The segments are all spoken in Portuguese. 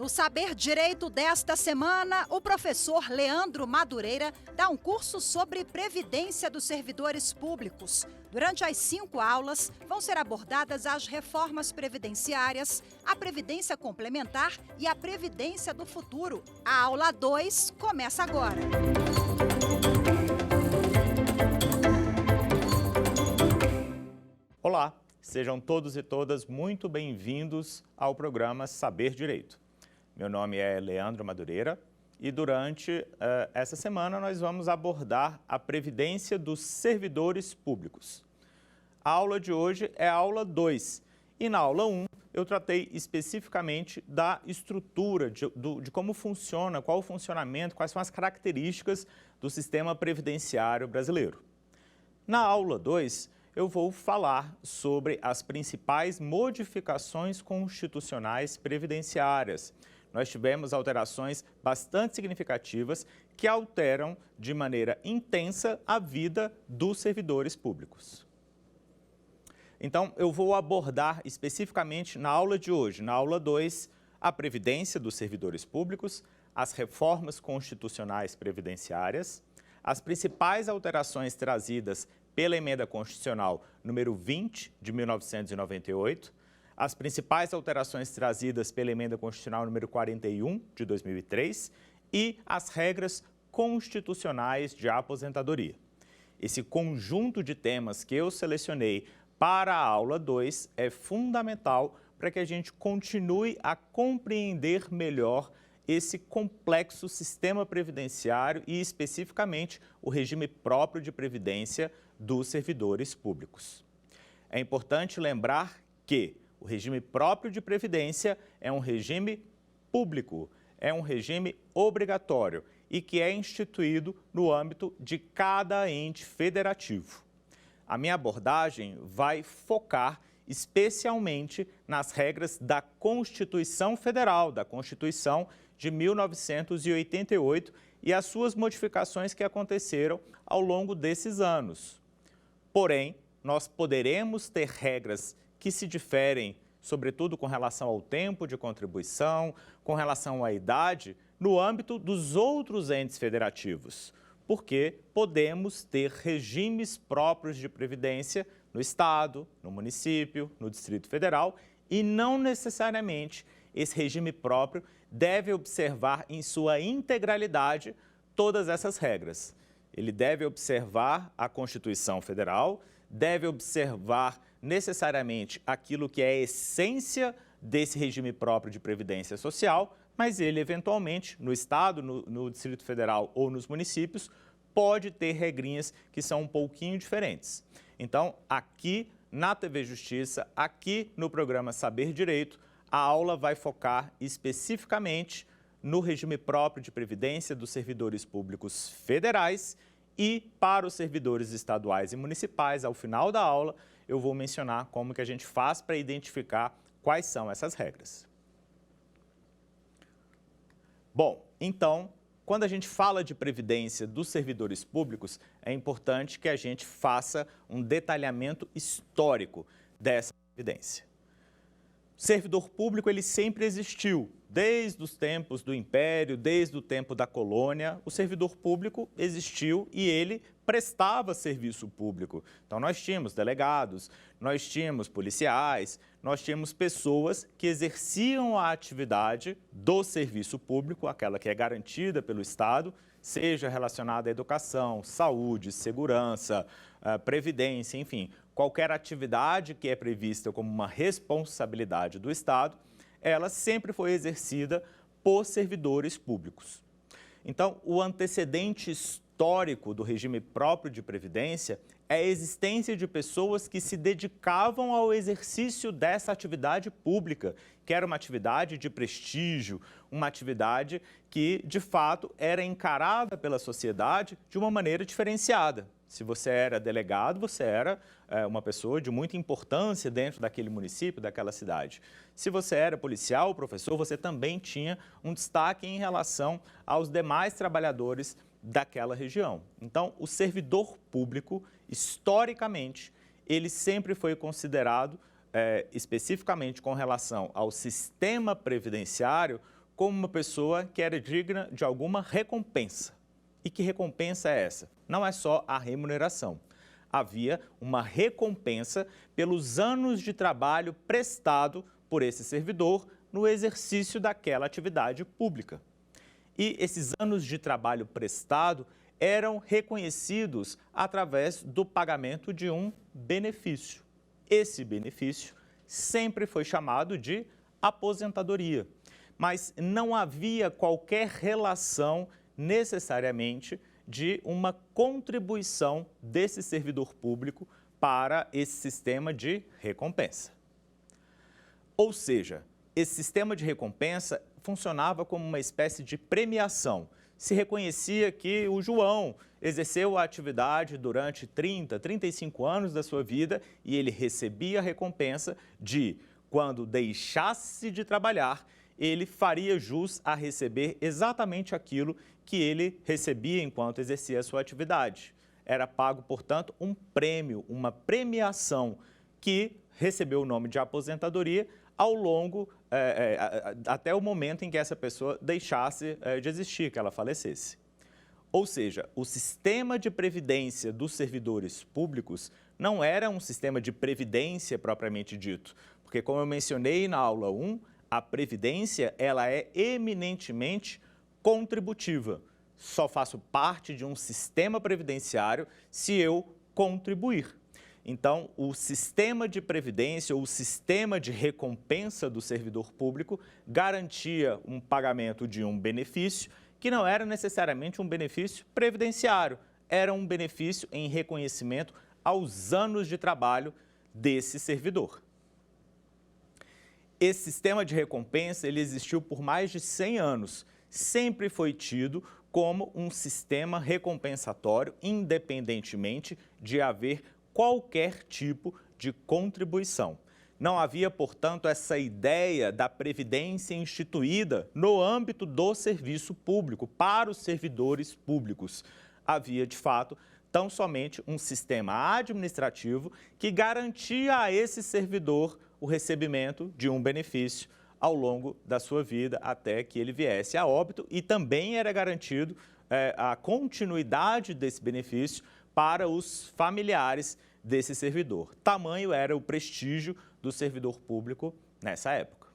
No Saber Direito desta semana, o professor Leandro Madureira dá um curso sobre previdência dos servidores públicos. Durante as 5 aulas, vão ser abordadas as reformas previdenciárias, a previdência complementar e a previdência do futuro. A aula 2 começa agora. Olá, sejam todos e todas muito bem-vindos ao programa Saber Direito. Meu nome é Leandro Madureira e durante essa semana nós vamos abordar a previdência dos servidores públicos. A aula de hoje é a aula 2 e na aula 1 eu tratei especificamente da estrutura, de como funciona, qual o funcionamento, quais são as características do sistema previdenciário brasileiro. Na aula 2, eu vou falar sobre as principais modificações constitucionais previdenciárias. Nós tivemos alterações bastante significativas que alteram de maneira intensa a vida dos servidores públicos. Então, eu vou abordar especificamente na aula de hoje, na aula 2, a previdência dos servidores públicos, as reformas constitucionais previdenciárias, as principais alterações trazidas pela Emenda Constitucional número 20 de 1998, as principais alterações trazidas pela Emenda Constitucional número 41 de 2003 e as regras constitucionais de aposentadoria. Esse conjunto de temas que eu selecionei para a aula 2 é fundamental para que a gente continue a compreender melhor esse complexo sistema previdenciário e, especificamente, o regime próprio de previdência dos servidores públicos. É importante lembrar que o regime próprio de previdência é um regime público, é um regime obrigatório e que é instituído no âmbito de cada ente federativo. A minha abordagem vai focar especialmente nas regras da Constituição Federal, da Constituição de 1988 e as suas modificações que aconteceram ao longo desses anos. Porém, nós poderemos ter regras que se diferem, sobretudo com relação ao tempo de contribuição, com relação à idade, no âmbito dos outros entes federativos, porque podemos ter regimes próprios de previdência no Estado, no município, no Distrito Federal e não necessariamente esse regime próprio deve observar em sua integralidade todas essas regras. Ele deve observar a Constituição Federal, deve observar necessariamente aquilo que é a essência desse regime próprio de previdência social, mas ele, eventualmente, no Estado, no Distrito Federal ou nos municípios, pode ter regrinhas que são um pouquinho diferentes. Então, aqui na TV Justiça, aqui no programa Saber Direito, a aula vai focar especificamente no regime próprio de previdência dos servidores públicos federais e para os servidores estaduais e municipais. Ao final da aula, eu vou mencionar como que a gente faz para identificar quais são essas regras. Bom, então, quando a gente fala de previdência dos servidores públicos, é importante que a gente faça um detalhamento histórico dessa previdência. O servidor público, ele sempre existiu. Desde os tempos do Império, desde o tempo da colônia, o servidor público existiu e ele prestava serviço público. Então, nós tínhamos delegados, nós tínhamos policiais, nós tínhamos pessoas que exerciam a atividade do serviço público, aquela que é garantida pelo Estado, seja relacionada à educação, saúde, segurança, previdência, enfim, qualquer atividade que é prevista como uma responsabilidade do Estado, ela sempre foi exercida por servidores públicos. Então, o antecedente histórico do regime próprio de previdência é a existência de pessoas que se dedicavam ao exercício dessa atividade pública, que era uma atividade de prestígio, uma atividade que, de fato, era encarada pela sociedade de uma maneira diferenciada. Se você era delegado, você era uma pessoa de muita importância dentro daquele município, daquela cidade. Se você era policial, professor, você também tinha um destaque em relação aos demais trabalhadores daquela região. Então, o servidor público, historicamente, ele sempre foi considerado, especificamente com relação ao sistema previdenciário, como uma pessoa que era digna de alguma recompensa. E que recompensa é essa? Não é só a remuneração. Havia uma recompensa pelos anos de trabalho prestado por esse servidor no exercício daquela atividade pública. E esses anos de trabalho prestado eram reconhecidos através do pagamento de um benefício. Esse benefício sempre foi chamado de aposentadoria, mas não havia qualquer relação necessariamente de uma contribuição desse servidor público para esse sistema de recompensa. Ou seja, esse sistema de recompensa funcionava como uma espécie de premiação. Se reconhecia que o João exerceu a atividade durante 30, 35 anos da sua vida e ele recebia a recompensa de, quando deixasse de trabalhar, ele faria jus a receber exatamente aquilo que ele recebia enquanto exercia a sua atividade. Era pago, portanto, um prêmio, uma premiação que recebeu o nome de aposentadoria ao longo, até o momento em que essa pessoa deixasse de existir, que ela falecesse. Ou seja, o sistema de previdência dos servidores públicos não era um sistema de previdência propriamente dito, porque, como eu mencionei na aula 1, a previdência ela é eminentemente contributiva. Só faço parte de um sistema previdenciário se eu contribuir. Então, o sistema de previdência, ou o sistema de recompensa do servidor público garantia um pagamento de um benefício que não era necessariamente um benefício previdenciário, era um benefício em reconhecimento aos anos de trabalho desse servidor. Esse sistema de recompensa ele existiu por mais de 100 anos, sempre foi tido como um sistema recompensatório, independentemente de haver qualquer tipo de contribuição. Não havia, portanto, essa ideia da previdência instituída no âmbito do serviço público, para os servidores públicos. Havia, de fato, tão somente um sistema administrativo que garantia a esse servidor o recebimento de um benefício ao longo da sua vida até que ele viesse a óbito e também era garantido a continuidade desse benefício para os familiares desse servidor. Tamanho era o prestígio do servidor público nessa época.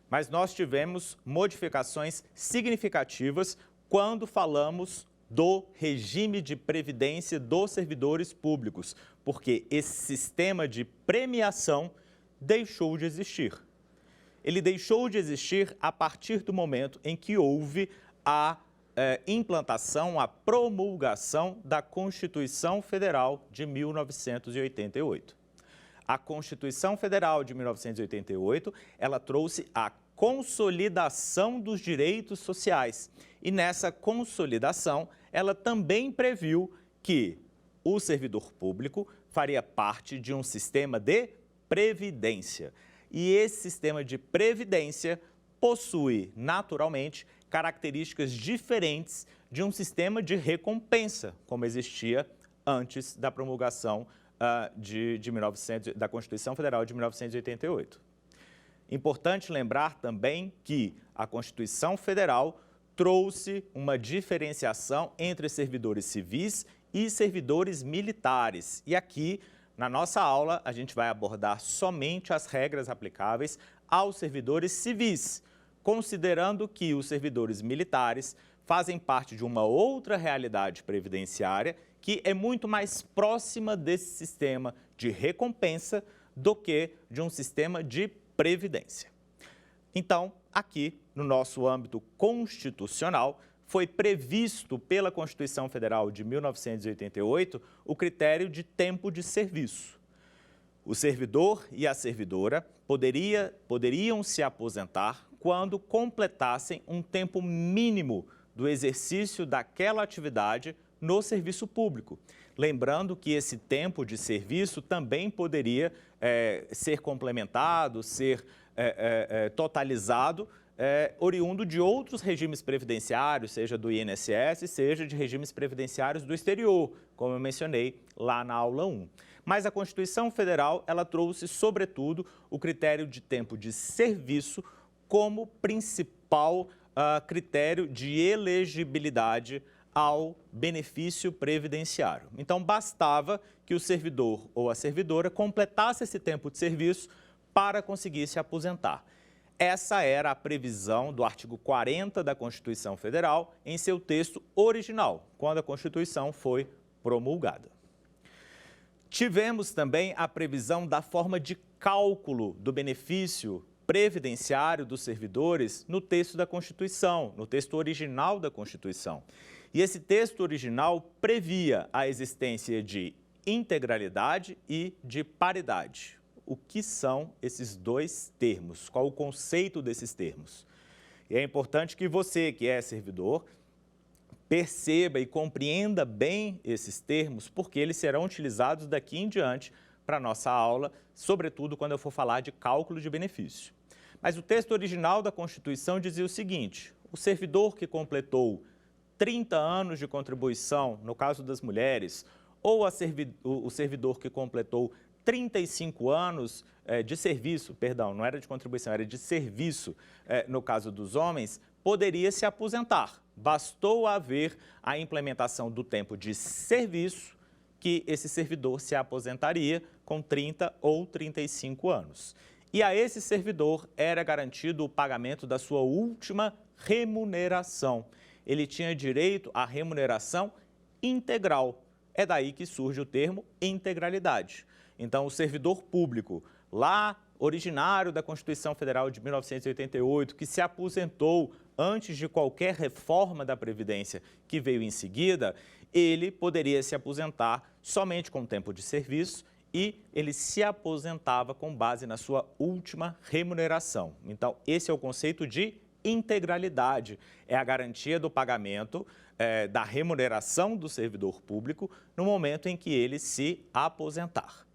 Mas nós tivemos modificações significativas quando falamos do regime de previdência dos servidores públicos, porque esse sistema de premiação deixou de existir. Ele deixou de existir a partir do momento em que houve a implantação, a promulgação da Constituição Federal de 1988. A Constituição Federal de 1988, ela trouxe a consolidação dos direitos sociais. E nessa consolidação, ela também previu que o servidor público faria parte de um sistema de previdência. E esse sistema de previdência possui, naturalmente, características diferentes de um sistema de recompensa, como existia antes da promulgação da Constituição Federal de 1988. Importante lembrar também que a Constituição Federal trouxe uma diferenciação entre servidores civis e servidores militares. E aqui, na nossa aula, a gente vai abordar somente as regras aplicáveis aos servidores civis, considerando que os servidores militares fazem parte de uma outra realidade previdenciária que é muito mais próxima desse sistema de recompensa do que de um sistema de previdência. Então, aqui, no nosso âmbito constitucional, foi previsto pela Constituição Federal de 1988 o critério de tempo de serviço. O servidor e a servidora poderiam se aposentar quando completassem um tempo mínimo do exercício daquela atividade no serviço público. Lembrando que esse tempo de serviço também poderia ser complementado, ser totalizado, oriundo de outros regimes previdenciários, seja do INSS, seja de regimes previdenciários do exterior, como eu mencionei lá na aula 1. Mas a Constituição Federal, ela trouxe, sobretudo, o critério de tempo de serviço como principal critério de elegibilidade ao benefício previdenciário. Então, bastava que o servidor ou a servidora completasse esse tempo de serviço para conseguir se aposentar. Essa era a previsão do artigo 40 da Constituição Federal em seu texto original, quando a Constituição foi promulgada. Tivemos também a previsão da forma de cálculo do benefício previdenciário dos servidores no texto da Constituição, no texto original da Constituição. E esse texto original previa a existência de integralidade e de paridade. O que são esses dois termos? Qual o conceito desses termos? E é importante que você, que é servidor, perceba e compreenda bem esses termos, porque eles serão utilizados daqui em diante para a nossa aula, sobretudo quando eu for falar de cálculo de benefício. Mas o texto original da Constituição dizia o seguinte: o servidor que completou 30 anos de contribuição, no caso das mulheres, ou o servidor que completou 35 anos de serviço, perdão, não era de contribuição, era de serviço, no caso dos homens, poderia se aposentar. Bastou haver a implementação do tempo de serviço que esse servidor se aposentaria com 30 ou 35 anos. E a esse servidor era garantido o pagamento da sua última remuneração. Ele tinha direito à remuneração integral. É daí que surge o termo integralidade. Então, o servidor público, lá originário da Constituição Federal de 1988, que se aposentou antes de qualquer reforma da Previdência que veio em seguida, ele poderia se aposentar somente com tempo de serviço e ele se aposentava com base na sua última remuneração. Então, esse é o conceito de integralidade, é a garantia do pagamento da remuneração do servidor público no momento em que ele se aposentar.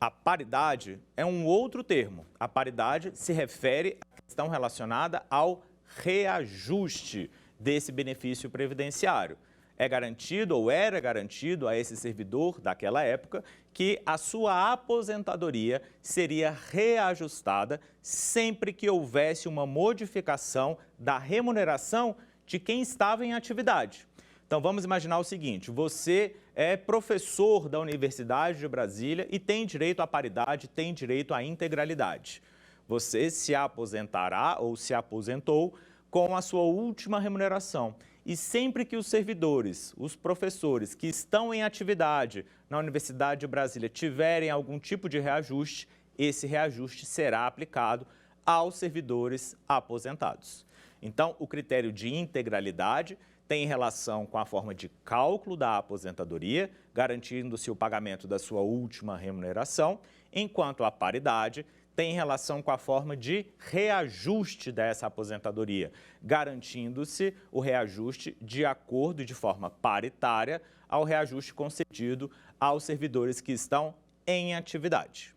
A paridade é um outro termo. A paridade se refere à questão relacionada ao reajuste desse benefício previdenciário. É garantido ou era garantido a esse servidor daquela época que a sua aposentadoria seria reajustada sempre que houvesse uma modificação da remuneração de quem estava em atividade. Então, vamos imaginar o seguinte: você é professor da Universidade de Brasília e tem direito à paridade, tem direito à integralidade. Você se aposentará ou se aposentou com a sua última remuneração. E sempre que os servidores, os professores que estão em atividade na Universidade de Brasília tiverem algum tipo de reajuste, esse reajuste será aplicado aos servidores aposentados. Então, o critério de integralidade tem relação com a forma de cálculo da aposentadoria, garantindo-se o pagamento da sua última remuneração, enquanto a paridade tem relação com a forma de reajuste dessa aposentadoria, garantindo-se o reajuste de acordo de forma paritária ao reajuste concedido aos servidores que estão em atividade.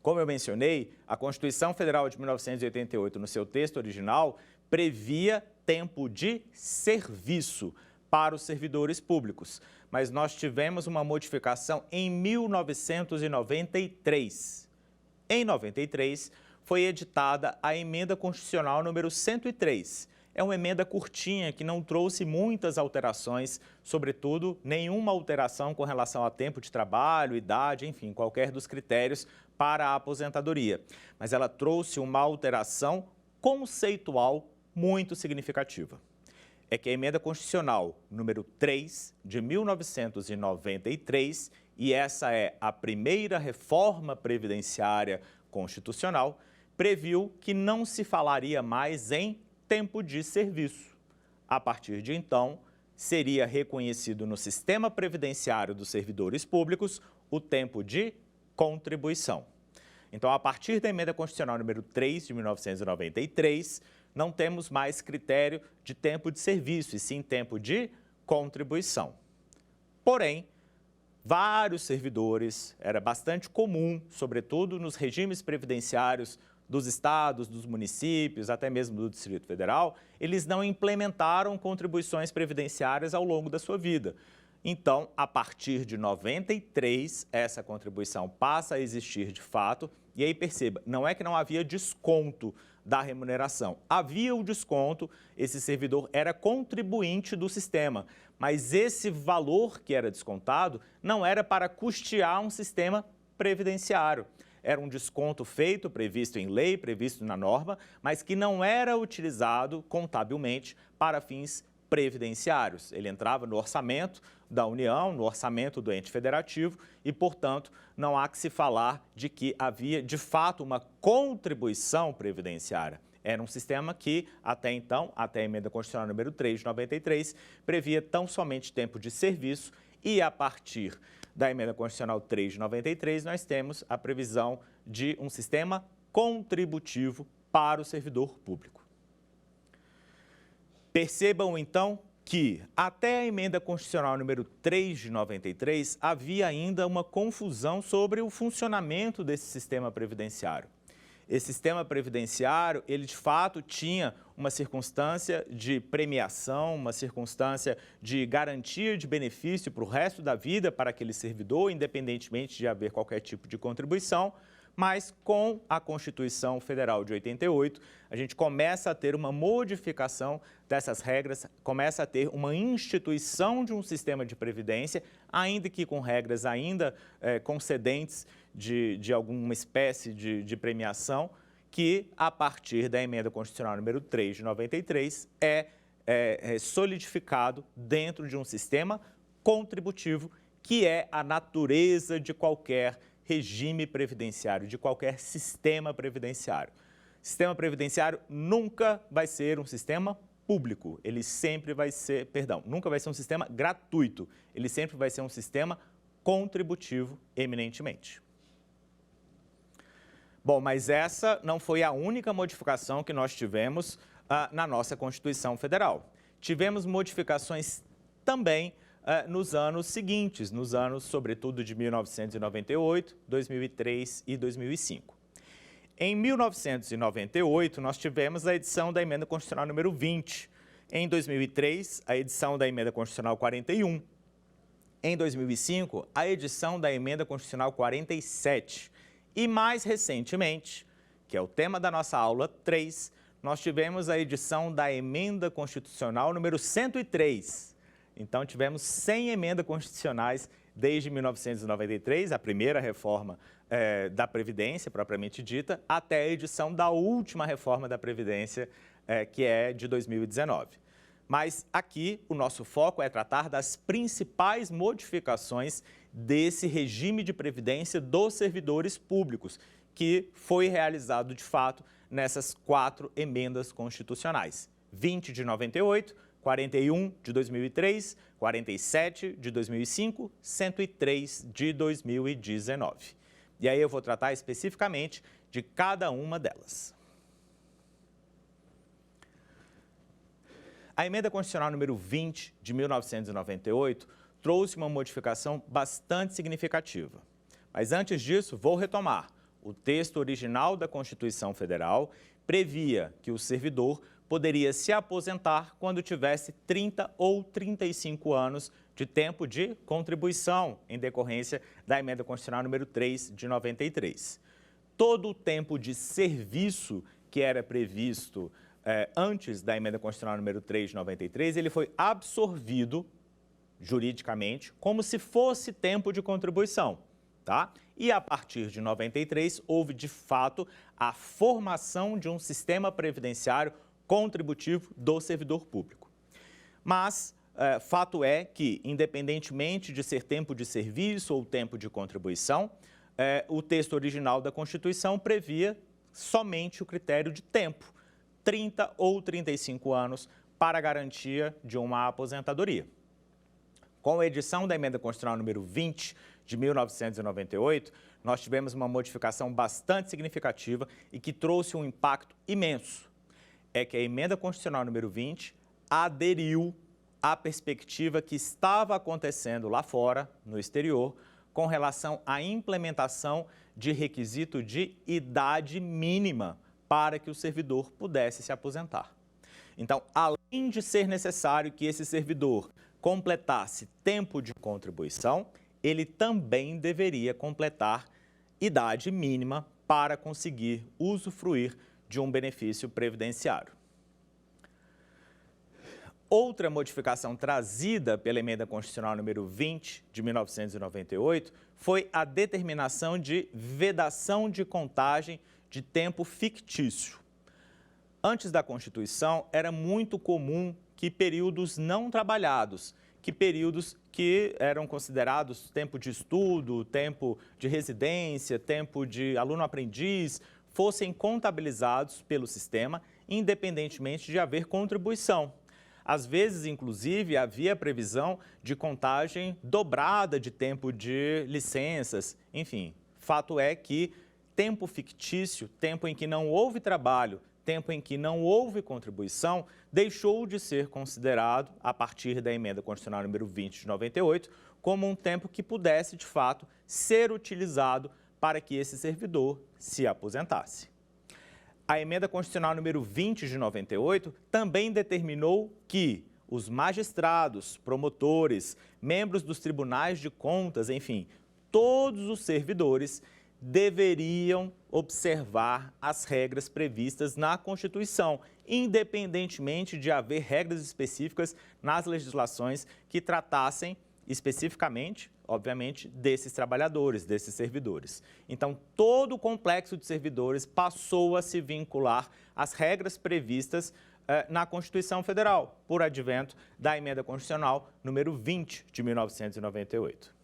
Como eu mencionei, a Constituição Federal de 1988, no seu texto original, previa tempo de serviço para os servidores públicos, mas nós tivemos uma modificação em 1993. Em 93, foi editada a Emenda Constitucional número 103. É uma emenda curtinha que não trouxe muitas alterações, sobretudo nenhuma alteração com relação a tempo de trabalho, idade, enfim, qualquer dos critérios para a aposentadoria. Mas ela trouxe uma alteração conceitual muito significativa. É que a Emenda Constitucional número 3 de 1993, e essa é a primeira reforma previdenciária constitucional, previu que não se falaria mais em tempo de serviço. A partir de então, seria reconhecido no sistema previdenciário dos servidores públicos o tempo de contribuição. Então, a partir da Emenda Constitucional número 3 de 1993, não temos mais critério de tempo de serviço, e sim tempo de contribuição. Porém, vários servidores, era bastante comum, sobretudo nos regimes previdenciários dos estados, dos municípios, até mesmo do Distrito Federal, eles não implementaram contribuições previdenciárias ao longo da sua vida. Então, a partir de 93, essa contribuição passa a existir de fato E aí perceba, não é que não havia desconto da remuneração. Havia o desconto, esse servidor era contribuinte do sistema, mas esse valor que era descontado não era para custear um sistema previdenciário. Era um desconto feito, previsto em lei, previsto na norma, mas que não era utilizado contabilmente para fins previdenciários. Ele entrava no orçamento da União, no orçamento do ente federativo e, portanto, não há que se falar de que havia, de fato, uma contribuição previdenciária. Era um sistema que, até então, até a emenda constitucional número 3 de 93, previa tão somente tempo de serviço e, a partir da emenda constitucional 3 de 93, nós temos a previsão de um sistema contributivo para o servidor público. Percebam, então, que até a emenda constitucional número 3 de 93 havia ainda uma confusão sobre o funcionamento desse sistema previdenciário. Esse sistema previdenciário, ele de fato tinha uma circunstância de premiação, uma circunstância de garantia de benefício para o resto da vida para aquele servidor, independentemente de haver qualquer tipo de contribuição, mas com a Constituição Federal de 88, a gente começa a ter uma modificação dessas regras, começa a ter uma instituição de um sistema de previdência, ainda que com regras ainda concedentes de alguma espécie de premiação, que a partir da emenda constitucional número 3 de 93 é solidificado dentro de um sistema contributivo, que é a natureza de qualquer regime previdenciário, de qualquer sistema previdenciário. Sistema previdenciário nunca vai ser um sistema público, ele sempre vai ser, nunca vai ser um sistema gratuito, ele sempre vai ser um sistema contributivo eminentemente. Bom, mas essa não foi a única modificação que nós tivemos na nossa Constituição Federal. Tivemos modificações também nos anos seguintes, nos anos, sobretudo, de 1998, 2003 e 2005. Em 1998, nós tivemos a edição da Emenda Constitucional número 20. Em 2003, a edição da Emenda Constitucional 41. Em 2005, a edição da Emenda Constitucional 47. E mais recentemente, que é o tema da nossa aula 3, nós tivemos a edição da Emenda Constitucional número 103. Então, tivemos 100 emendas constitucionais desde 1993, a primeira reforma da Previdência, propriamente dita, até a edição da última reforma da Previdência, que é de 2019. Mas aqui o nosso foco é tratar das principais modificações desse regime de previdência dos servidores públicos, que foi realizado, de fato, nessas 4 emendas constitucionais. 20 de 98, 41 de 2003, 47 de 2005, 103 de 2019. E aí eu vou tratar especificamente de cada uma delas. A Emenda Constitucional número 20 de 1998 trouxe uma modificação bastante significativa. Mas antes disso, vou retomar. O texto original da Constituição Federal previa que o servidor poderia se aposentar quando tivesse 30 ou 35 anos de tempo de contribuição, em decorrência da Emenda Constitucional número 3 de 93. Todo o tempo de serviço que era previsto antes da Emenda Constitucional número 3 de 93, ele foi absorvido juridicamente como se fosse tempo de contribuição, tá? E a partir de 93, houve de fato a formação de um sistema previdenciário contributivo do servidor público. Mas fato é que, independentemente de ser tempo de serviço ou tempo de contribuição, o texto original da Constituição previa somente o critério de tempo, 30 ou 35 anos, para a garantia de uma aposentadoria. Com a edição da Emenda Constitucional número 20 de 1998, nós tivemos uma modificação bastante significativa e que trouxe um impacto imenso. É que a Emenda Constitucional número 20 aderiu à perspectiva que estava acontecendo lá fora, no exterior, com relação à implementação de requisito de idade mínima para que o servidor pudesse se aposentar. Então, além de ser necessário que esse servidor completasse tempo de contribuição, ele também deveria completar idade mínima para conseguir usufruir de um benefício previdenciário. Outra modificação trazida pela Emenda Constitucional número 20 de 1998 foi a determinação de vedação de contagem de tempo fictício. Antes da Constituição, era muito comum que períodos não trabalhados, que períodos que eram considerados tempo de estudo, tempo de residência, tempo de aluno-aprendiz, fossem contabilizados pelo sistema, independentemente de haver contribuição. Às vezes, inclusive, havia previsão de contagem dobrada de tempo de licenças. Enfim, fato é que tempo fictício, tempo em que não houve trabalho, tempo em que não houve contribuição, deixou de ser considerado, a partir da Emenda Constitucional número 20 de 98, como um tempo que pudesse, de fato, ser utilizado para que esse servidor se aposentasse. A Emenda Constitucional número 20 de 98 também determinou que os magistrados, promotores, membros dos tribunais de contas, enfim, todos os servidores deveriam observar as regras previstas na Constituição, independentemente de haver regras específicas nas legislações que tratassem especificamente, obviamente, desses trabalhadores, desses servidores. Então, todo o complexo de servidores passou a se vincular às regras previstas na Constituição Federal, por advento da Emenda Constitucional número 20 de 1998.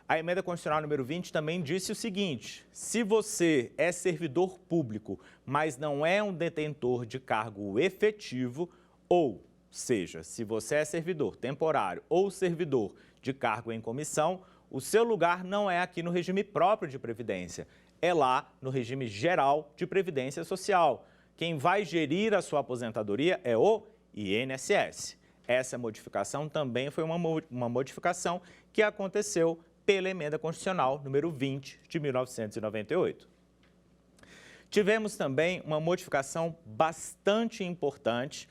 A Emenda Constitucional número 20 também disse o seguinte: se você é servidor público, mas não é um detentor de cargo efetivo, ou seja, se você é servidor temporário ou servidor de cargo em comissão, o seu lugar não é aqui no regime próprio de previdência, é lá no regime geral de previdência social. Quem vai gerir a sua aposentadoria é o INSS. Essa modificação também foi uma modificação que aconteceu pela Emenda Constitucional número 20 de 1998. Tivemos também uma modificação bastante importante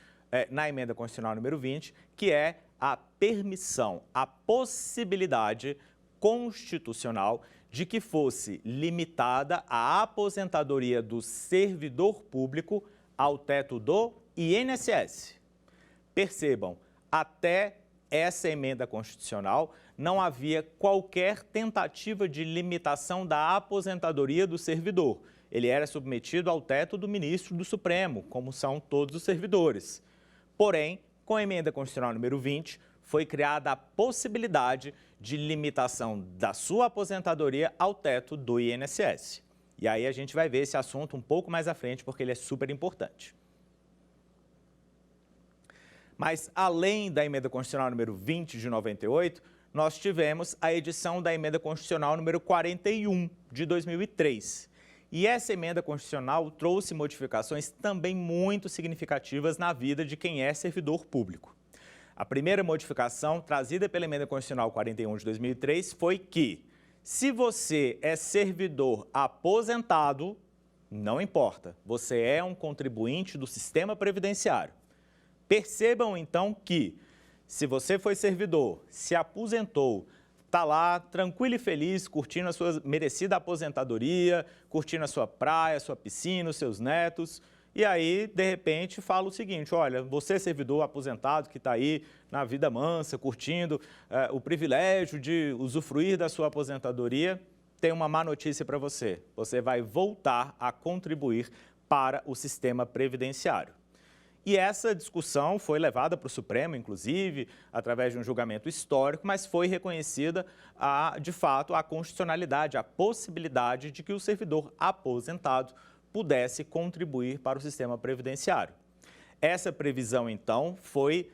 na Emenda Constitucional número 20, que é a permissão, a possibilidade constitucional de que fosse limitada a aposentadoria do servidor público ao teto do INSS. Percebam, até essa emenda constitucional não havia qualquer tentativa de limitação da aposentadoria do servidor. Ele era submetido ao teto do ministro do Supremo, como são todos os servidores. Porém, com a Emenda Constitucional número 20, foi criada a possibilidade de limitação da sua aposentadoria ao teto do INSS. E aí a gente vai ver esse assunto um pouco mais à frente, porque ele é super importante. Mas, além da Emenda Constitucional número 20 de 98, nós tivemos a edição da Emenda Constitucional número 41 de 2003. E essa emenda constitucional trouxe modificações também muito significativas na vida de quem é servidor público. A primeira modificação, trazida pela Emenda Constitucional 41 de 2003, foi que, se você é servidor aposentado, não importa, você é um contribuinte do sistema previdenciário. Percebam, então, que, se você foi servidor, se aposentou, está lá tranquilo e feliz, curtindo a sua merecida aposentadoria, curtindo a sua praia, a sua piscina, os seus netos, e aí, de repente, fala o seguinte: olha, você servidor aposentado que está aí na vida mansa, curtindo o privilégio de usufruir da sua aposentadoria, tem uma má notícia para você. Você vai voltar a contribuir para o sistema previdenciário. E essa discussão foi levada para o Supremo, inclusive, através de um julgamento histórico, mas foi reconhecida, de fato, a constitucionalidade, a possibilidade de que o servidor aposentado pudesse contribuir para o sistema previdenciário. Essa previsão, então, foi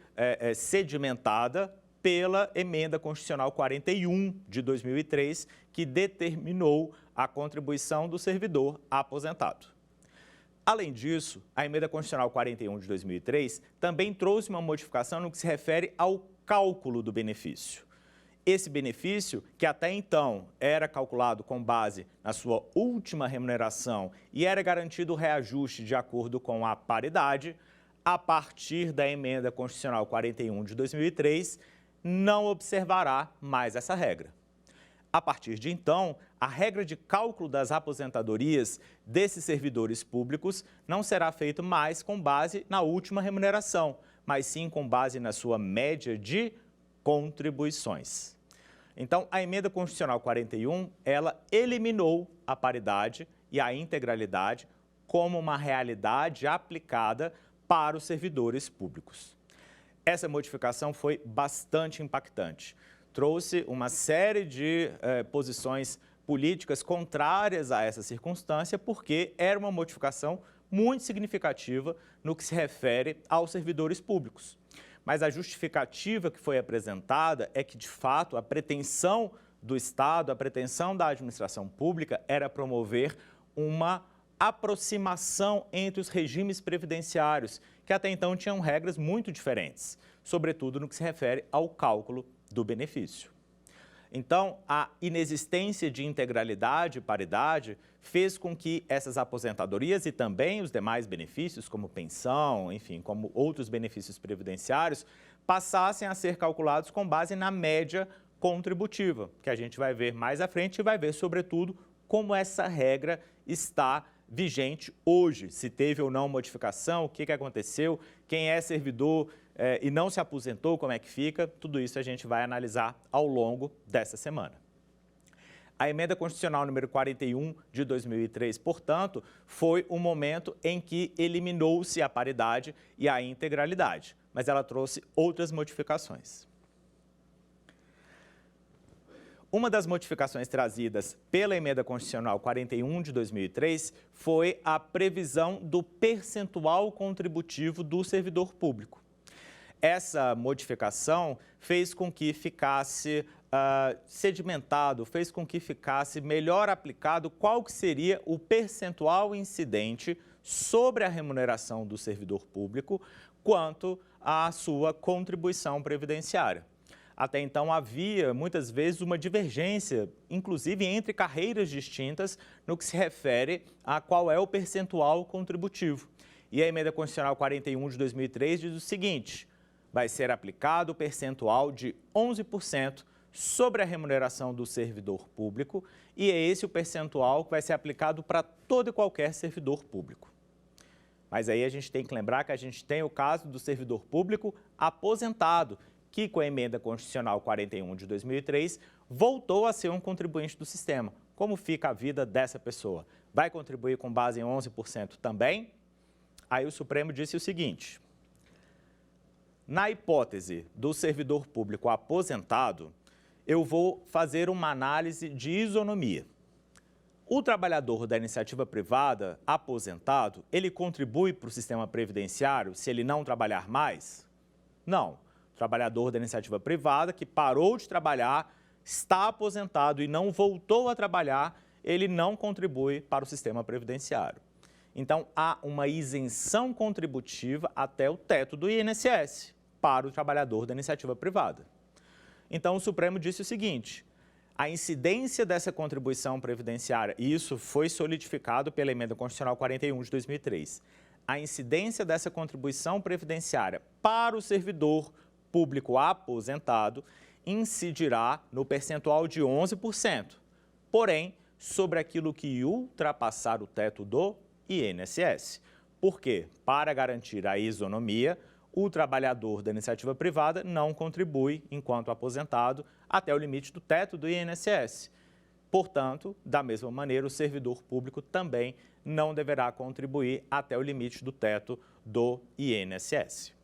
sedimentada pela Emenda Constitucional 41 de 2003, que determinou a contribuição do servidor aposentado. Além disso, a Emenda Constitucional 41 de 2003 também trouxe uma modificação no que se refere ao cálculo do benefício. Esse benefício, que até então era calculado com base na sua última remuneração e era garantido o reajuste de acordo com a paridade, a partir da Emenda Constitucional 41 de 2003, não observará mais essa regra. A partir de então, a regra de cálculo das aposentadorias desses servidores públicos não será feita mais com base na última remuneração, mas sim com base na sua média de contribuições. Então, a emenda constitucional 41, ela eliminou a paridade e a integralidade como uma realidade aplicada para os servidores públicos. Essa modificação foi bastante impactante. Trouxe uma série de posições políticas contrárias a essa circunstância, porque era uma modificação muito significativa no que se refere aos servidores públicos. Mas a justificativa que foi apresentada é que, de fato, a pretensão do Estado, a pretensão da administração pública era promover uma aproximação entre os regimes previdenciários, que até então tinham regras muito diferentes, sobretudo no que se refere ao cálculo do benefício. Então, a inexistência de integralidade e paridade fez com que essas aposentadorias e também os demais benefícios, como pensão, enfim, como outros benefícios previdenciários, passassem a ser calculados com base na média contributiva, que a gente vai ver mais à frente e vai ver, sobretudo, como essa regra está vigente hoje, se teve ou não modificação, o que aconteceu, quem é servidor e não se aposentou, como é que fica, tudo isso a gente vai analisar ao longo dessa semana. A emenda constitucional número 41 de 2003, portanto, foi um momento em que eliminou-se a paridade e a integralidade, mas ela trouxe outras modificações. Uma das modificações trazidas pela emenda constitucional 41 de 2003 foi a previsão do percentual contributivo do servidor público. Essa modificação fez com que ficasse sedimentado, fez com que ficasse melhor aplicado qual que seria o percentual incidente sobre a remuneração do servidor público quanto à sua contribuição previdenciária. Até então havia, muitas vezes, uma divergência, inclusive entre carreiras distintas, no que se refere a qual é o percentual contributivo. E a emenda constitucional 41 de 2003 diz o seguinte: vai ser aplicado o percentual de 11% sobre a remuneração do servidor público e é esse o percentual que vai ser aplicado para todo e qualquer servidor público. Mas aí a gente tem que lembrar que a gente tem o caso do servidor público aposentado, que com a emenda constitucional 41 de 2003 voltou a ser um contribuinte do sistema. Como fica a vida dessa pessoa? Vai contribuir com base em 11% também? Aí o Supremo disse o seguinte: na hipótese do servidor público aposentado, eu vou fazer uma análise de isonomia. O trabalhador da iniciativa privada aposentado, ele contribui para o sistema previdenciário se ele não trabalhar mais? Não. O trabalhador da iniciativa privada que parou de trabalhar, está aposentado e não voltou a trabalhar, ele não contribui para o sistema previdenciário. Então, há uma isenção contributiva até o teto do INSS para o trabalhador da iniciativa privada. Então, o Supremo disse o seguinte: a incidência dessa contribuição previdenciária, e isso foi solidificado pela emenda constitucional 41 de 2003, a incidência dessa contribuição previdenciária para o servidor público aposentado incidirá no percentual de 11%, porém, sobre aquilo que ultrapassar o teto do INSS. Por quê? Para garantir a isonomia, o trabalhador da iniciativa privada não contribui, enquanto aposentado, até o limite do teto do INSS. Portanto, da mesma maneira, o servidor público também não deverá contribuir até o limite do teto do INSS.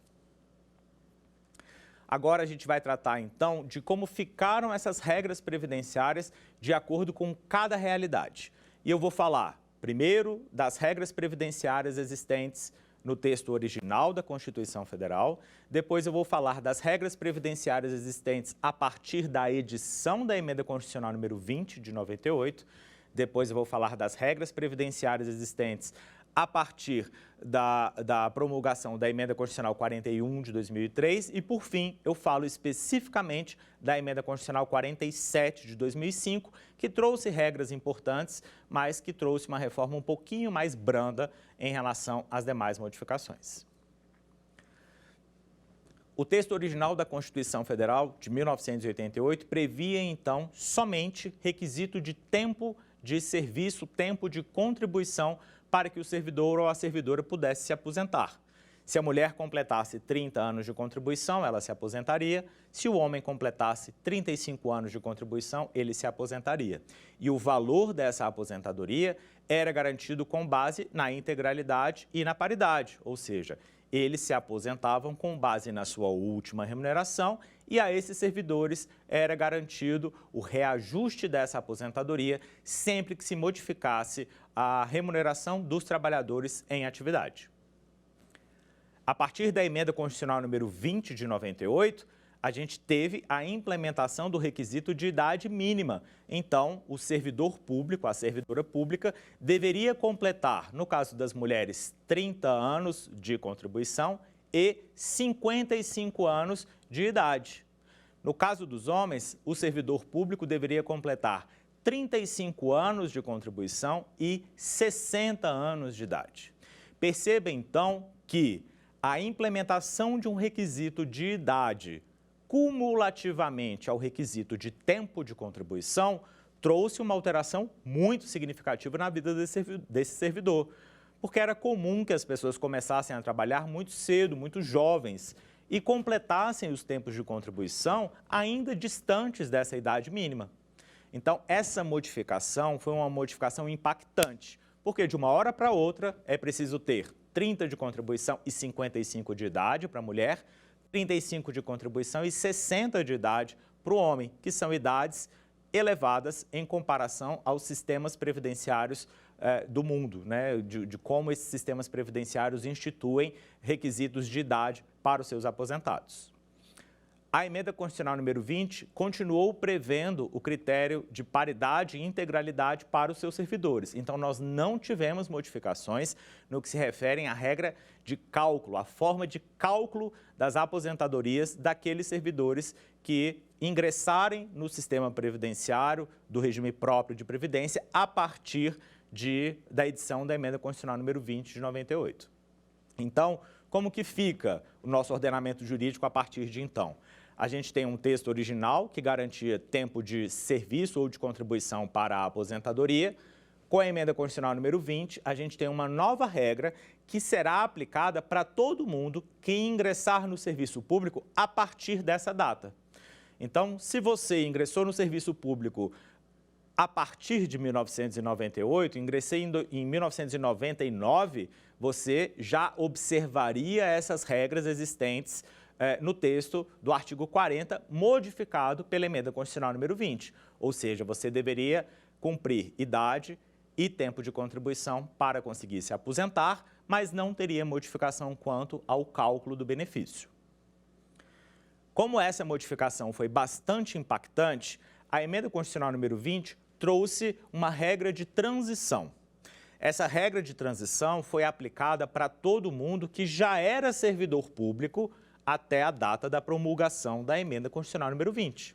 Agora a gente vai tratar, então, de como ficaram essas regras previdenciárias de acordo com cada realidade. E eu vou falar, primeiro, das regras previdenciárias existentes no texto original da Constituição Federal. Depois eu vou falar das regras previdenciárias existentes a partir da edição da Emenda Constitucional número 20, de 98. Depois eu vou falar das regras previdenciárias existentes a partir da promulgação da Emenda Constitucional 41 de 2003 e, por fim, eu falo especificamente da Emenda Constitucional 47 de 2005, que trouxe regras importantes, mas que trouxe uma reforma um pouquinho mais branda em relação às demais modificações. O texto original da Constituição Federal de 1988 previa, então, somente requisito de tempo de serviço, tempo de contribuição para que o servidor ou a servidora pudesse se aposentar. Se a mulher completasse 30 anos de contribuição, ela se aposentaria. Se o homem completasse 35 anos de contribuição, ele se aposentaria. E o valor dessa aposentadoria era garantido com base na integralidade e na paridade, ou seja, eles se aposentavam com base na sua última remuneração e a esses servidores era garantido o reajuste dessa aposentadoria sempre que se modificasse a remuneração dos trabalhadores em atividade. A partir da Emenda Constitucional número 20 de 98, a gente teve a implementação do requisito de idade mínima. Então, o servidor público, a servidora pública, deveria completar, no caso das mulheres, 30 anos de contribuição e 55 anos de idade. No caso dos homens, o servidor público deveria completar 35 anos de contribuição e 60 anos de idade. Perceba, então, que a implementação de um requisito de idade cumulativamente ao requisito de tempo de contribuição, trouxe uma alteração muito significativa na vida desse servidor, porque era comum que as pessoas começassem a trabalhar muito cedo, muito jovens, e completassem os tempos de contribuição ainda distantes dessa idade mínima. Então, essa modificação foi uma modificação impactante, porque de uma hora para outra é preciso ter 30 de contribuição e 55 de idade para a mulher, 35 de contribuição e 60 de idade para o homem, que são idades elevadas em comparação aos sistemas previdenciários do mundo, né? de como esses sistemas previdenciários instituem requisitos de idade para os seus aposentados. A Emenda Constitucional número 20 continuou prevendo o critério de paridade e integralidade para os seus servidores. Então, nós não tivemos modificações no que se refere à regra de cálculo, a forma de cálculo das aposentadorias daqueles servidores que ingressarem no sistema previdenciário do regime próprio de previdência a partir da edição da Emenda Constitucional número 20 de 98. Então, como que fica o nosso ordenamento jurídico a partir de então? A gente tem um texto original que garantia tempo de serviço ou de contribuição para a aposentadoria. Com a Emenda Constitucional número 20, a gente tem uma nova regra que será aplicada para todo mundo que ingressar no serviço público a partir dessa data. Então, se você ingressou no serviço público a partir de 1998, ingressei em 1999, você já observaria essas regras existentes no texto do artigo 40, modificado pela Emenda Constitucional número 20. Ou seja, você deveria cumprir idade e tempo de contribuição para conseguir se aposentar, mas não teria modificação quanto ao cálculo do benefício. Como essa modificação foi bastante impactante, a Emenda Constitucional número 20 trouxe uma regra de transição. Essa regra de transição foi aplicada para todo mundo que já era servidor público até a data da promulgação da Emenda Constitucional número 20.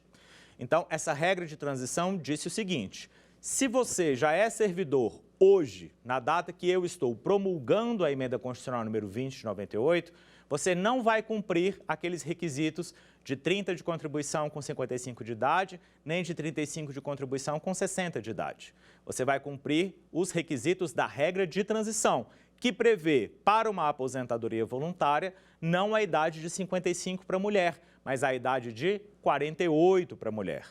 Então, essa regra de transição disse o seguinte: se você já é servidor hoje, na data que eu estou promulgando a Emenda Constitucional número 20 de 98, você não vai cumprir aqueles requisitos de 30 de contribuição com 55 de idade, nem de 35 de contribuição com 60 de idade. Você vai cumprir os requisitos da regra de transição, que prevê, para uma aposentadoria voluntária, não a idade de 55 para a mulher, mas a idade de 48 para a mulher.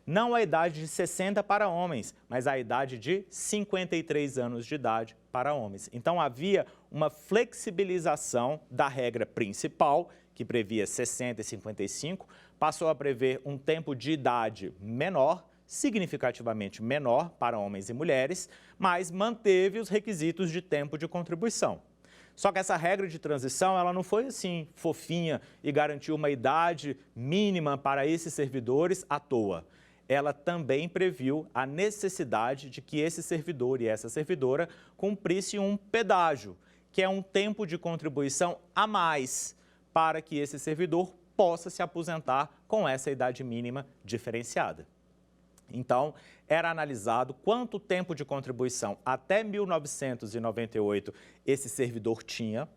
Não a idade de 60 para homens, mas a idade de 53 anos de idade para homens. Então, havia uma flexibilização da regra principal, que previa 60 e 55, passou a prever um tempo de idade menor, significativamente menor para homens e mulheres, mas manteve os requisitos de tempo de contribuição. Só que essa regra de transição, ela não foi assim fofinha e garantiu uma idade mínima para esses servidores à toa. Ela também previu a necessidade de que esse servidor e essa servidora cumprissem um pedágio, que é um tempo de contribuição a mais para que esse servidor possa se aposentar com essa idade mínima diferenciada. Então, era analisado quanto tempo de contribuição até 1998 esse servidor tinha,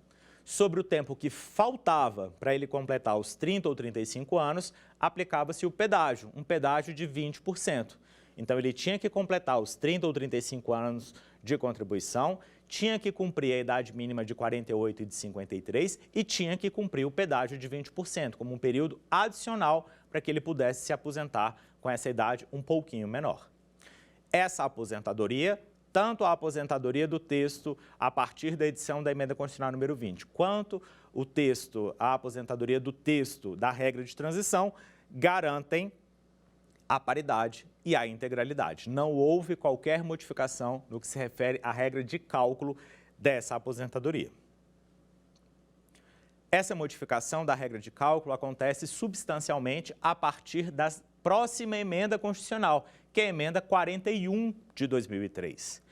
sobre o tempo que faltava para ele completar os 30 ou 35 anos, aplicava-se o pedágio, um pedágio de 20%. Então, ele tinha que completar os 30 ou 35 anos de contribuição, tinha que cumprir a idade mínima de 48 e de 53 e tinha que cumprir o pedágio de 20%, como um período adicional para que ele pudesse se aposentar com essa idade um pouquinho menor. Essa aposentadoria, tanto a aposentadoria do texto a partir da edição da Emenda Constitucional número 20, quanto a aposentadoria do texto da regra de transição, garantem a paridade e a integralidade. Não houve qualquer modificação no que se refere à regra de cálculo dessa aposentadoria. Essa modificação da regra de cálculo acontece substancialmente a partir da próxima emenda constitucional, que é a emenda 41 de 2003.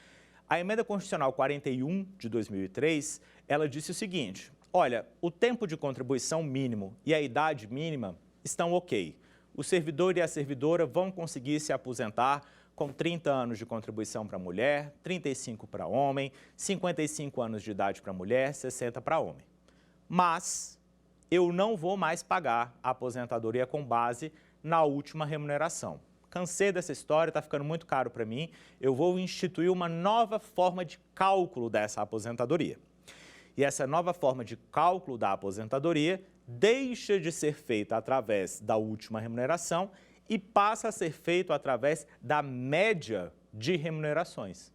A emenda constitucional 41 de 2003, ela disse o seguinte: olha, o tempo de contribuição mínimo e a idade mínima estão ok. O servidor e a servidora vão conseguir se aposentar com 30 anos de contribuição para mulher, 35 para homem, 55 anos de idade para mulher, 60 para homem. Mas eu não vou mais pagar a aposentadoria com base na última remuneração. Cansei dessa história, está ficando muito caro para mim, eu vou instituir uma nova forma de cálculo dessa aposentadoria. E essa nova forma de cálculo da aposentadoria deixa de ser feita através da última remuneração e passa a ser feito através da média de remunerações.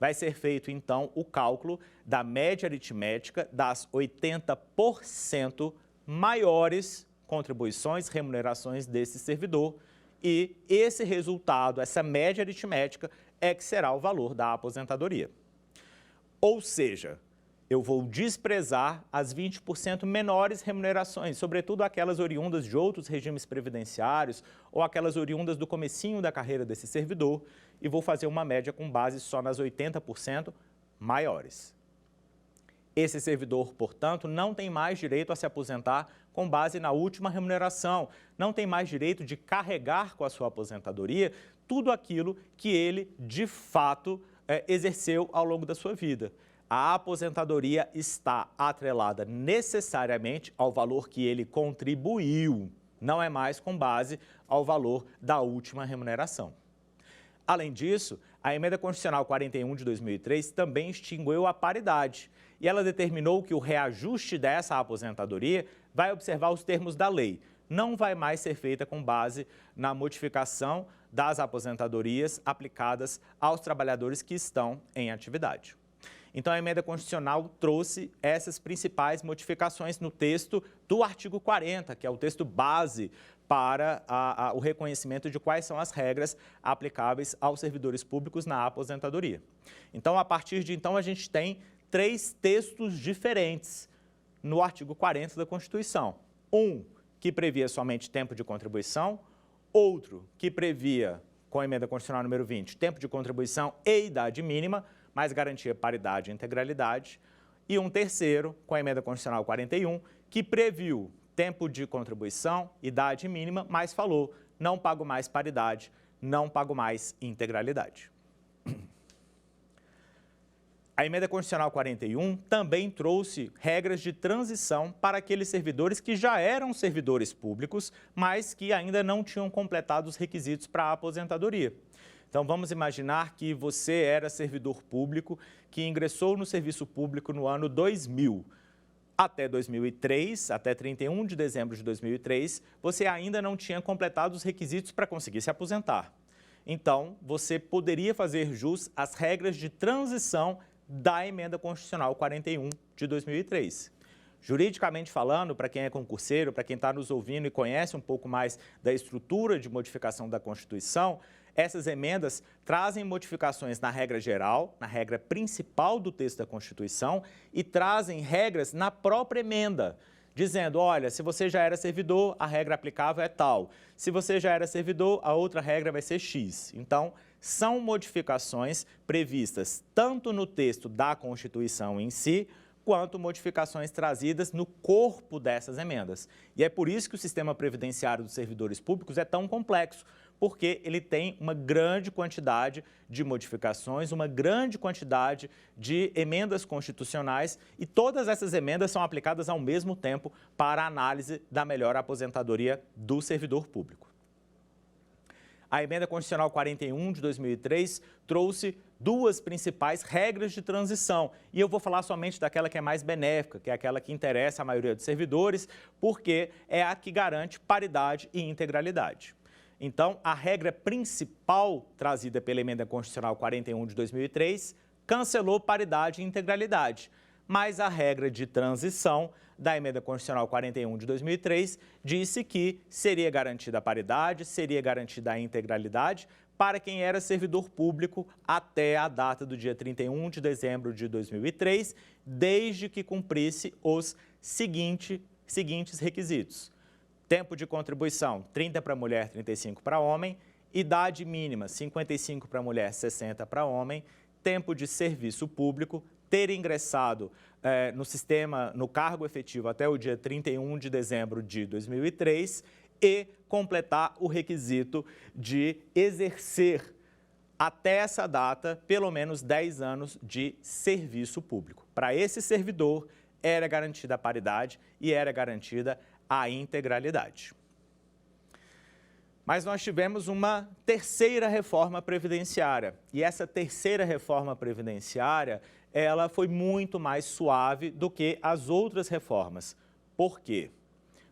Vai ser feito, então, o cálculo da média aritmética das 80% maiores contribuições, remunerações desse servidor, e esse resultado, essa média aritmética, é que será o valor da aposentadoria. Ou seja, eu vou desprezar as 20% menores remunerações, sobretudo aquelas oriundas de outros regimes previdenciários ou aquelas oriundas do comecinho da carreira desse servidor, e vou fazer uma média com base só nas 80% maiores. Esse servidor, portanto, não tem mais direito a se aposentar com base na última remuneração, não tem mais direito de carregar com a sua aposentadoria tudo aquilo que ele, de fato, exerceu ao longo da sua vida. A aposentadoria está atrelada necessariamente ao valor que ele contribuiu, não é mais com base ao valor da última remuneração. Além disso, a Emenda Constitucional 41 de 2003 também extinguiu a paridade e ela determinou que o reajuste dessa aposentadoria vai observar os termos da lei, não vai mais ser feita com base na modificação das aposentadorias aplicadas aos trabalhadores que estão em atividade. Então, a Emenda Constitucional trouxe essas principais modificações no texto do artigo 40, que é o texto base para o reconhecimento de quais são as regras aplicáveis aos servidores públicos na aposentadoria. Então, a partir de então, a gente tem 3 textos diferentes no artigo 40 da Constituição. Um que previa somente tempo de contribuição, outro que previa, com a Emenda Constitucional número 20, tempo de contribuição e idade mínima, mas garantia paridade e integralidade, e um terceiro, com a Emenda Constitucional 41, que previu tempo de contribuição, idade mínima, mas falou, não pago mais paridade, não pago mais integralidade. A Emenda Constitucional 41 também trouxe regras de transição para aqueles servidores que já eram servidores públicos, mas que ainda não tinham completado os requisitos para a aposentadoria. Então, vamos imaginar que você era servidor público que ingressou no serviço público no ano 2000. Até 2003, até 31 de dezembro de 2003, você ainda não tinha completado os requisitos para conseguir se aposentar. Então, você poderia fazer jus às regras de transição da Emenda Constitucional 41 de 2003. Juridicamente falando, para quem é concurseiro, para quem está nos ouvindo e conhece um pouco mais da estrutura de modificação da Constituição, essas emendas trazem modificações na regra geral, na regra principal do texto da Constituição e trazem regras na própria emenda, dizendo, olha, se você já era servidor, a regra aplicável é tal. Se você já era servidor, a outra regra vai ser X. Então, são modificações previstas tanto no texto da Constituição em si, quanto modificações trazidas no corpo dessas emendas. E é por isso que o sistema previdenciário dos servidores públicos é tão complexo, porque ele tem uma grande quantidade de modificações, uma grande quantidade de emendas constitucionais e todas essas emendas são aplicadas ao mesmo tempo para a análise da melhor aposentadoria do servidor público. A Emenda Constitucional 41 de 2003 trouxe duas principais regras de transição. E eu vou falar somente daquela que é mais benéfica, que é aquela que interessa a maioria dos servidores, porque é a que garante paridade e integralidade. Então, a regra principal trazida pela Emenda Constitucional 41 de 2003 cancelou paridade e integralidade, mas a regra de transição da Emenda Constitucional 41 de 2003 disse que seria garantida a paridade, seria garantida a integralidade para quem era servidor público até a data do dia 31 de dezembro de 2003, desde que cumprisse os seguintes requisitos. Tempo de contribuição, 30 para mulher, 35 para homem. Idade mínima, 55 para mulher, 60 para homem. Tempo de serviço público, ter ingressado no sistema, no cargo efetivo até o dia 31 de dezembro de 2003 e completar o requisito de exercer até essa data pelo menos 10 anos de serviço público. Para esse servidor, era garantida a paridade e era garantida a integralidade. Mas nós tivemos uma terceira reforma previdenciária. E essa terceira reforma previdenciária, ela foi muito mais suave do que as outras reformas. Por quê?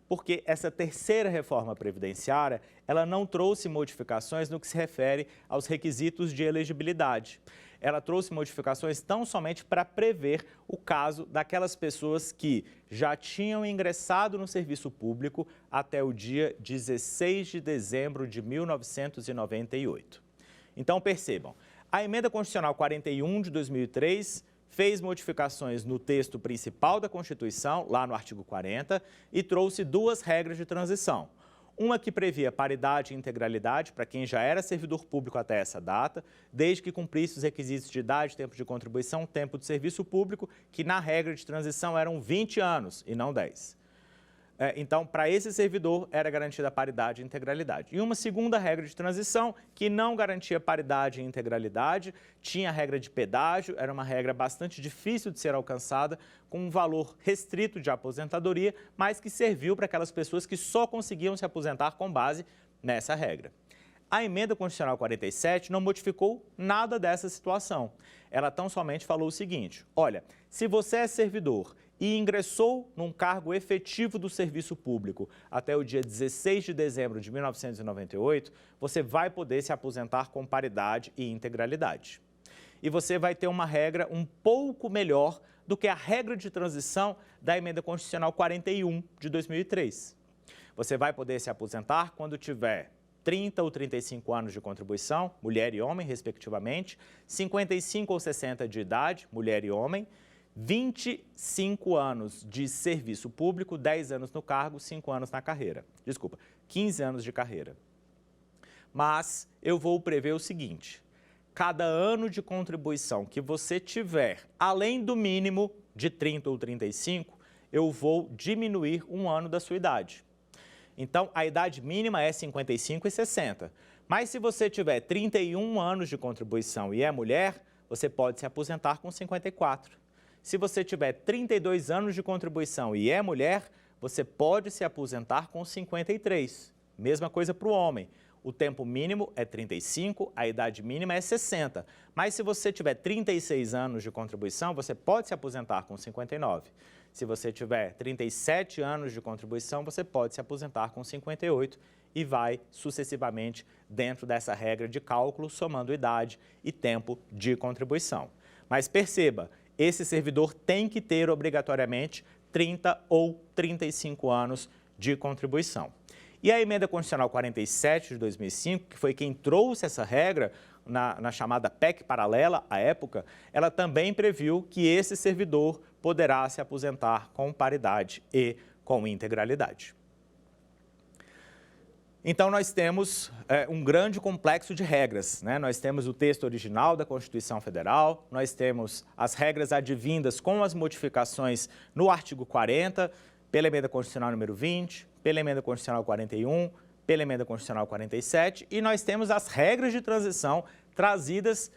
Porque essa terceira reforma previdenciária, ela não trouxe modificações no que se refere aos requisitos de elegibilidade. Ela trouxe modificações tão somente para prever o caso daquelas pessoas que já tinham ingressado no serviço público até o dia 16 de dezembro de 1998. Então, percebam, a Emenda Constitucional 41 de 2003 fez modificações no texto principal da Constituição, lá no artigo 40, e trouxe duas regras de transição. Uma que previa paridade e integralidade para quem já era servidor público até essa data, desde que cumprisse os requisitos de idade, tempo de contribuição, tempo de serviço público, que na regra de transição eram 20 anos e não 10. Então, para esse servidor, era garantida a paridade e integralidade. E uma segunda regra de transição, que não garantia paridade e integralidade, tinha a regra de pedágio, era uma regra bastante difícil de ser alcançada, com um valor restrito de aposentadoria, mas que serviu para aquelas pessoas que só conseguiam se aposentar com base nessa regra. A Emenda Constitucional 47 não modificou nada dessa situação. Ela tão somente falou o seguinte: olha, se você é servidor e ingressou num cargo efetivo do serviço público até o dia 16 de dezembro de 1998, você vai poder se aposentar com paridade e integralidade. E você vai ter uma regra um pouco melhor do que a regra de transição da Emenda Constitucional 41 de 2003. Você vai poder se aposentar quando tiver 30 ou 35 anos de contribuição, mulher e homem, respectivamente, 55 ou 60 de idade, mulher e homem, 25 anos de serviço público, 10 anos no cargo, 5 anos na carreira. Desculpa, 15 anos de carreira. Mas eu vou prever o seguinte: cada ano de contribuição que você tiver, além do mínimo de 30 ou 35, eu vou diminuir um ano da sua idade. Então, a idade mínima é 55 e 60. Mas se você tiver 31 anos de contribuição e é mulher, você pode se aposentar com 54. Se você tiver 32 anos de contribuição e é mulher, você pode se aposentar com 53. Mesma coisa para o homem. O tempo mínimo é 35, a idade mínima é 60. Mas se você tiver 36 anos de contribuição, você pode se aposentar com 59. Se você tiver 37 anos de contribuição, você pode se aposentar com 58 e vai sucessivamente dentro dessa regra de cálculo, somando idade e tempo de contribuição. Mas perceba, esse servidor tem que ter obrigatoriamente 30 ou 35 anos de contribuição. E a Emenda Constitucional 47 de 2005, que foi quem trouxe essa regra na chamada PEC paralela à época, ela também previu que esse servidor poderá se aposentar com paridade e com integralidade. Então, nós temos um grande complexo de regras, né? Nós temos o texto original da Constituição Federal, nós temos as regras advindas com as modificações no artigo 40, pela Emenda Constitucional número 20, pela Emenda Constitucional 41, pela Emenda Constitucional 47 e nós temos as regras de transição trazidas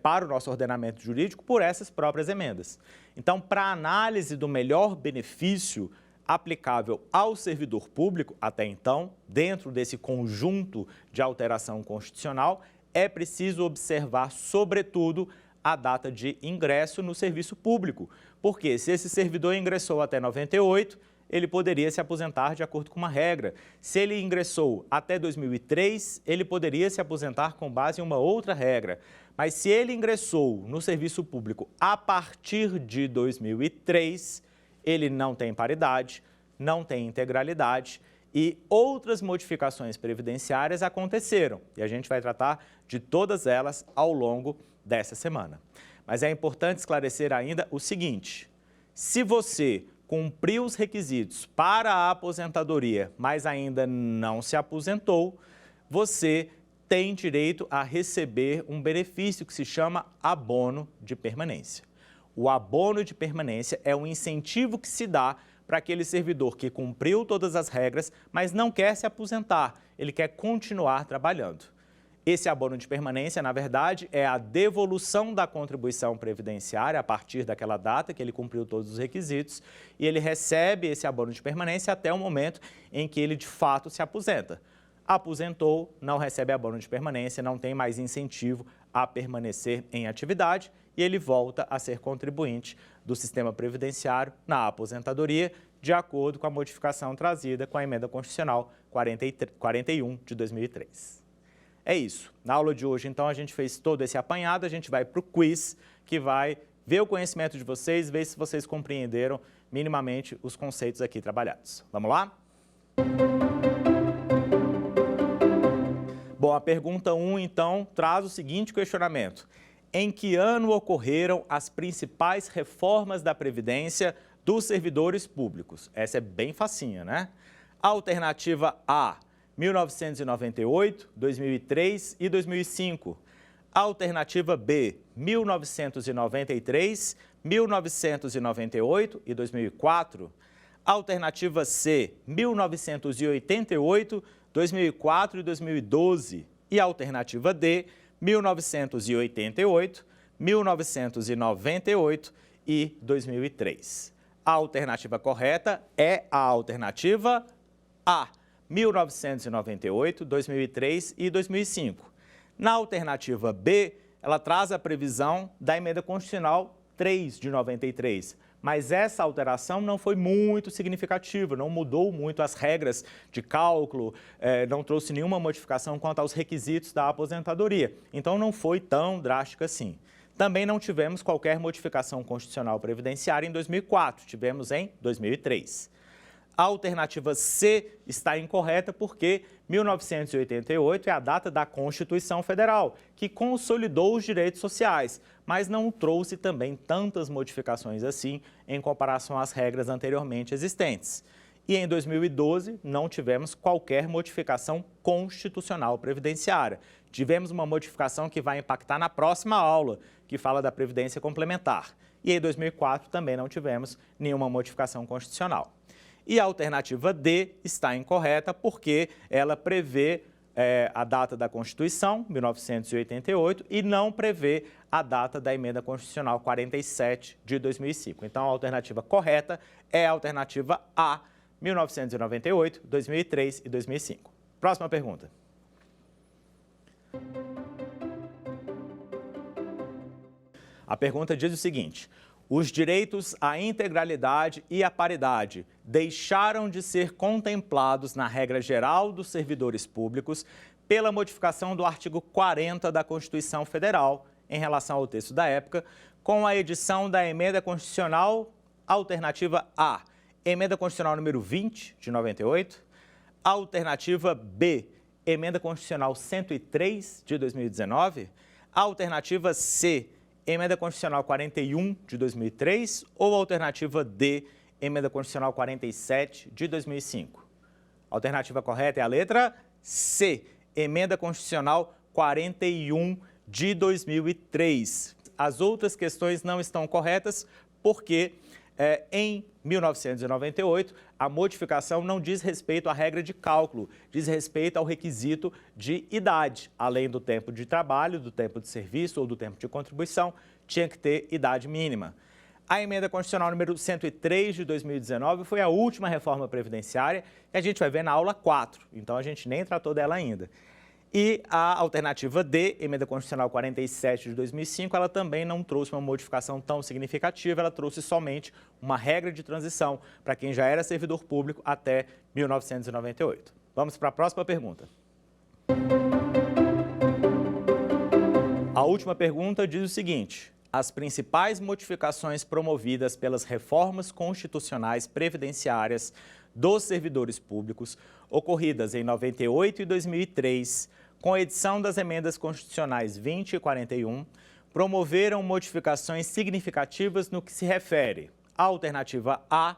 para o nosso ordenamento jurídico por essas próprias emendas. Então, para a análise do melhor benefício aplicável ao servidor público, até então, dentro desse conjunto de alteração constitucional, é preciso observar, sobretudo, a data de ingresso no serviço público. Porque se esse servidor ingressou até 98, ele poderia se aposentar de acordo com uma regra. Se ele ingressou até 2003, ele poderia se aposentar com base em uma outra regra. Mas se ele ingressou no serviço público a partir de 2003, ele não tem paridade, não tem integralidade e outras modificações previdenciárias aconteceram. E a gente vai tratar de todas elas ao longo dessa semana. Mas é importante esclarecer ainda o seguinte: se você cumpriu os requisitos para a aposentadoria, mas ainda não se aposentou, você tem direito a receber um benefício que se chama abono de permanência. O abono de permanência é um incentivo que se dá para aquele servidor que cumpriu todas as regras, mas não quer se aposentar, ele quer continuar trabalhando. Esse abono de permanência, na verdade, é a devolução da contribuição previdenciária a partir daquela data que ele cumpriu todos os requisitos e ele recebe esse abono de permanência até o momento em que ele, de fato, se aposenta. Aposentou, não recebe abono de permanência, não tem mais incentivo a permanecer em atividade e ele volta a ser contribuinte do sistema previdenciário na aposentadoria, de acordo com a modificação trazida com a Emenda Constitucional 41 de 2003. É isso. Na aula de hoje, então, a gente fez todo esse apanhado, a gente vai para o quiz, que vai ver o conhecimento de vocês, ver se vocês compreenderam minimamente os conceitos aqui trabalhados. Vamos lá? Bom, a pergunta 1, então, traz o seguinte questionamento: em que ano ocorreram as principais reformas da Previdência dos servidores públicos? Essa é bem facinha, né? Alternativa A, 1998, 2003 e 2005. Alternativa B, 1993, 1998 e 2004. Alternativa C, 1988, 2004 e 2012. E alternativa D, 1988, 1998 e 2003. A alternativa correta é a alternativa A, 1998, 2003 e 2005. Na alternativa B, ela traz a previsão da Emenda Constitucional 3 de 93, mas essa alteração não foi muito significativa, não mudou muito as regras de cálculo, não trouxe nenhuma modificação quanto aos requisitos da aposentadoria, então não foi tão drástica assim. Também não tivemos qualquer modificação constitucional previdenciária em 2004, tivemos em 2003. A alternativa C está incorreta porque 1988 é a data da Constituição Federal, que consolidou os direitos sociais, mas não trouxe também tantas modificações assim em comparação às regras anteriormente existentes. E em 2012 não tivemos qualquer modificação constitucional previdenciária. Tivemos uma modificação que vai impactar na próxima aula, que fala da Previdência Complementar. E em 2004 também não tivemos nenhuma modificação constitucional. E a alternativa D está incorreta porque ela prevê a data da Constituição, 1988, e não prevê a data da Emenda Constitucional 47 de 2005. Então, a alternativa correta é a alternativa A, 1998, 2003 e 2005. Próxima pergunta. A pergunta diz o seguinte: os direitos à integralidade e à paridade deixaram de ser contemplados na regra geral dos servidores públicos pela modificação do artigo 40 da Constituição Federal, em relação ao texto da época, com a edição da Emenda Constitucional Alternativa A, Emenda Constitucional número 20, de 98, Alternativa B, Emenda Constitucional 103, de 2019, Alternativa C, Emenda Constitucional 41 de 2003 ou alternativa D, Emenda Constitucional 47 de 2005? A alternativa correta é a letra C, Emenda Constitucional 41 de 2003. As outras questões não estão corretas porque em 1998, a modificação não diz respeito à regra de cálculo, diz respeito ao requisito de idade. Além do tempo de trabalho, do tempo de serviço ou do tempo de contribuição, tinha que ter idade mínima. A emenda constitucional número 103 de 2019 foi a última reforma previdenciária que a gente vai ver na aula 4, então a gente nem tratou dela ainda. E a alternativa D, emenda constitucional 47 de 2005, ela também não trouxe uma modificação tão significativa, ela trouxe somente uma regra de transição para quem já era servidor público até 1998. Vamos para a próxima pergunta. A última pergunta diz o seguinte: as principais modificações promovidas pelas reformas constitucionais previdenciárias dos servidores públicos, ocorridas em 98 e 2003, com a edição das emendas constitucionais 20 e 41, promoveram modificações significativas no que se refere à alternativa A,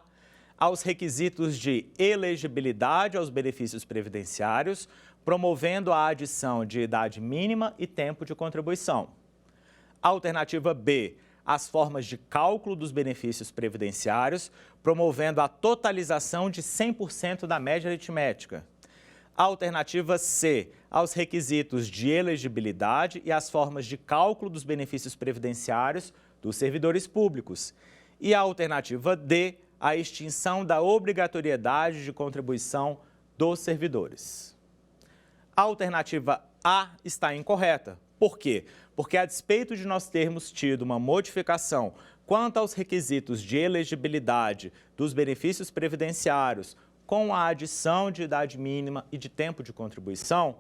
aos requisitos de elegibilidade aos benefícios previdenciários, promovendo a adição de idade mínima e tempo de contribuição. A alternativa B, as formas de cálculo dos benefícios previdenciários, promovendo a totalização de 100% da média aritmética. A alternativa C, aos requisitos de elegibilidade e as formas de cálculo dos benefícios previdenciários dos servidores públicos. E a alternativa D, a extinção da obrigatoriedade de contribuição dos servidores. A alternativa A está incorreta. Por quê? Porque, a despeito de nós termos tido uma modificação quanto aos requisitos de elegibilidade dos benefícios previdenciários com a adição de idade mínima e de tempo de contribuição,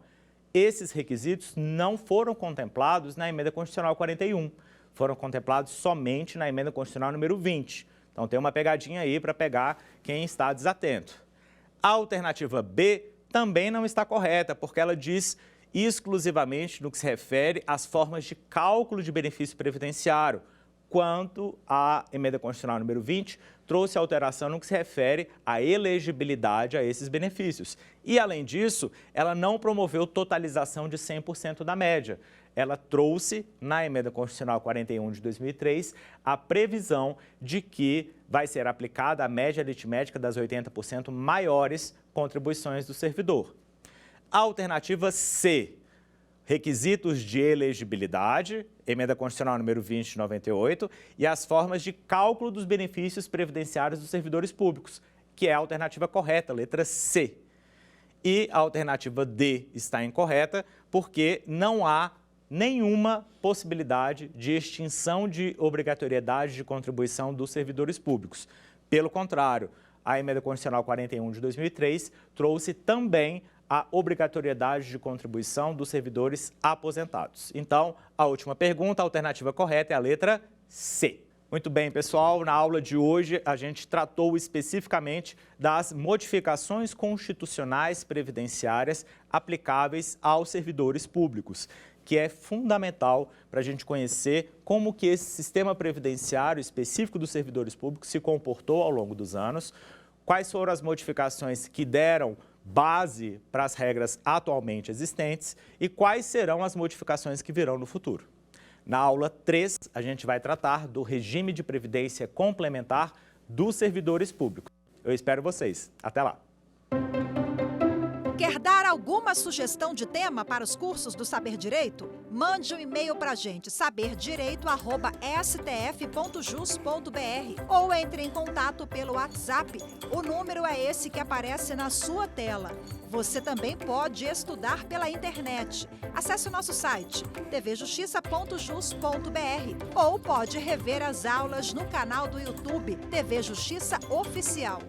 esses requisitos não foram contemplados na emenda constitucional 41, foram contemplados somente na emenda constitucional número 20. Então, tem uma pegadinha aí para pegar quem está desatento. A alternativa B também não está correta, porque ela diz exclusivamente no que se refere às formas de cálculo de benefício previdenciário, quanto a emenda constitucional número 20 trouxe alteração no que se refere à elegibilidade a esses benefícios. E, além disso, ela não promoveu totalização de 100% da média. Ela trouxe, na emenda constitucional 41 de 2003, a previsão de que vai ser aplicada a média aritmética das 80% maiores contribuições do servidor. A alternativa C, requisitos de elegibilidade, emenda constitucional número 20 de 98, e as formas de cálculo dos benefícios previdenciários dos servidores públicos, que é a alternativa correta, letra C. E a alternativa D está incorreta, porque não há nenhuma possibilidade de extinção de obrigatoriedade de contribuição dos servidores públicos. Pelo contrário, a emenda constitucional 41 de 2003 trouxe também a obrigatoriedade de contribuição dos servidores aposentados. Então, a última pergunta, a alternativa correta é a letra C. Muito bem, pessoal, na aula de hoje a gente tratou especificamente das modificações constitucionais previdenciárias aplicáveis aos servidores públicos, que é fundamental para a gente conhecer como que esse sistema previdenciário específico dos servidores públicos se comportou ao longo dos anos, quais foram as modificações que deram base para as regras atualmente existentes e quais serão as modificações que virão no futuro. Na aula 3, a gente vai tratar do regime de previdência complementar dos servidores públicos. Eu espero vocês. Até lá! Quer dar alguma sugestão de tema para os cursos do Saber Direito? Mande um e-mail para a gente, saberdireito@stf.jus.br, ou entre em contato pelo WhatsApp. O número é esse que aparece na sua tela. Você também pode estudar pela internet. Acesse o nosso site tvjustiça.jus.br ou pode rever as aulas no canal do YouTube TV Justiça Oficial.